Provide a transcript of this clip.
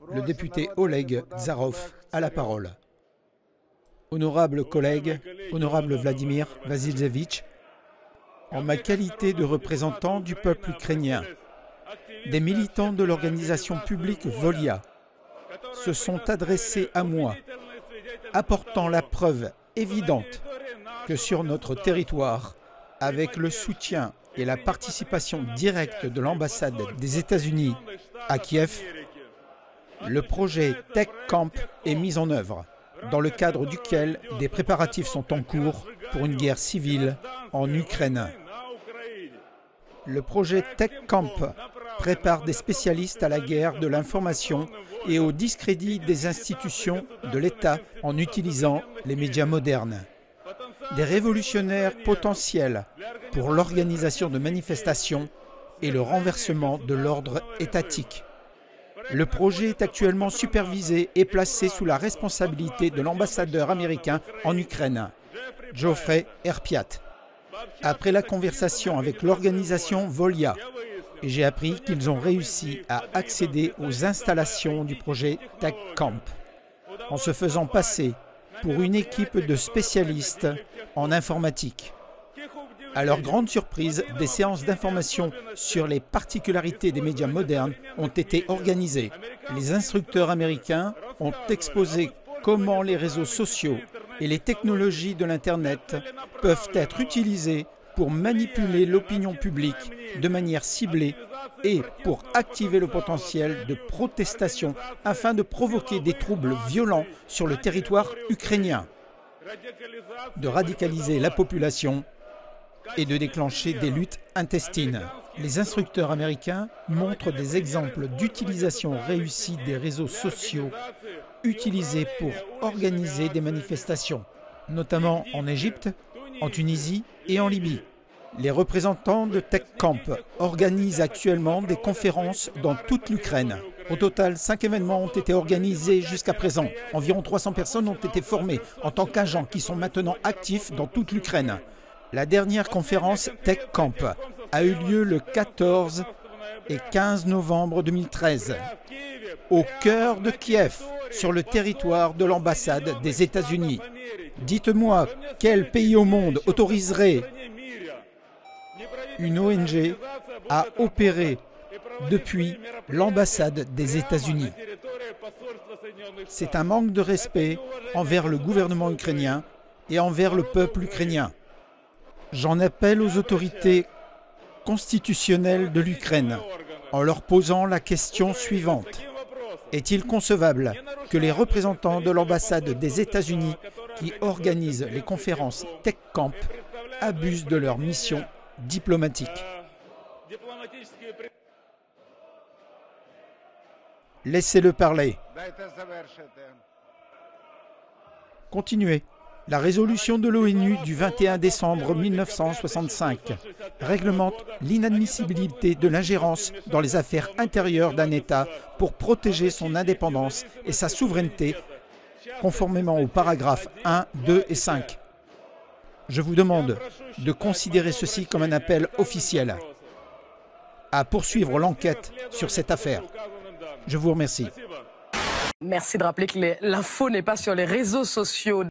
Le député Oleg Zarov a la parole. Honorable collègue, honorable Vladimir Vasilevitch, en ma qualité de représentant du peuple ukrainien, des militants de l'organisation publique Volia se sont adressés à moi, apportant la preuve évidente que sur notre territoire, avec le soutien et la participation directe de l'ambassade des États-Unis à Kiev, le projet Tech Camp est mis en œuvre, dans le cadre duquel des préparatifs sont en cours pour une guerre civile en Ukraine. Le projet Tech Camp prépare des spécialistes à la guerre de l'information et au discrédit des institutions de l'État en utilisant les médias modernes. Des révolutionnaires potentiels pour l'organisation de manifestations et le renversement de l'ordre étatique. Le projet est actuellement supervisé et placé sous la responsabilité de l'ambassadeur américain en Ukraine, Geoffrey Herpiat. Après la conversation avec l'organisation Volia, j'ai appris qu'ils ont réussi à accéder aux installations du projet Tech Camp, en se faisant passer pour une équipe de spécialistes en informatique. À leur grande surprise, des séances d'information sur les particularités des médias modernes ont été organisées. Les instructeurs américains ont exposé comment les réseaux sociaux et les technologies de l'Internet peuvent être utilisées pour manipuler l'opinion publique de manière ciblée et pour activer le potentiel de protestation afin de provoquer des troubles violents sur le territoire ukrainien, de radicaliser la population et de déclencher des luttes intestines. Les instructeurs américains montrent des exemples d'utilisation réussie des réseaux sociaux utilisés pour organiser des manifestations, notamment en Égypte, en Tunisie et en Libye. Les représentants de Tech Camp organisent actuellement des conférences dans toute l'Ukraine. Au total, 5 événements ont été organisés jusqu'à présent. Environ 300 personnes ont été formées en tant qu'agents qui sont maintenant actifs dans toute l'Ukraine. La dernière conférence Tech Camp a eu lieu le 14 et 15 novembre 2013, au cœur de Kiev, sur le territoire de l'ambassade des États-Unis. Dites-moi, quel pays au monde autoriserait une ONG à opérer depuis l'ambassade des États-Unis? C'est un manque de respect envers le gouvernement ukrainien et envers le peuple ukrainien. J'en appelle aux autorités constitutionnelles de l'Ukraine en leur posant la question suivante. Est-il concevable que les représentants de l'ambassade des États-Unis qui organisent les conférences Tech Camp abusent de leur mission diplomatique? Laissez-le parler. Continuez. La résolution de l'ONU du 21 décembre 1965 réglemente l'inadmissibilité de l'ingérence dans les affaires intérieures d'un État pour protéger son indépendance et sa souveraineté, conformément aux paragraphes 1, 2 et 5. Je vous demande de considérer ceci comme un appel officiel à poursuivre l'enquête sur cette affaire. Je vous remercie. Merci de rappeler que l'info n'est pas sur les réseaux sociaux.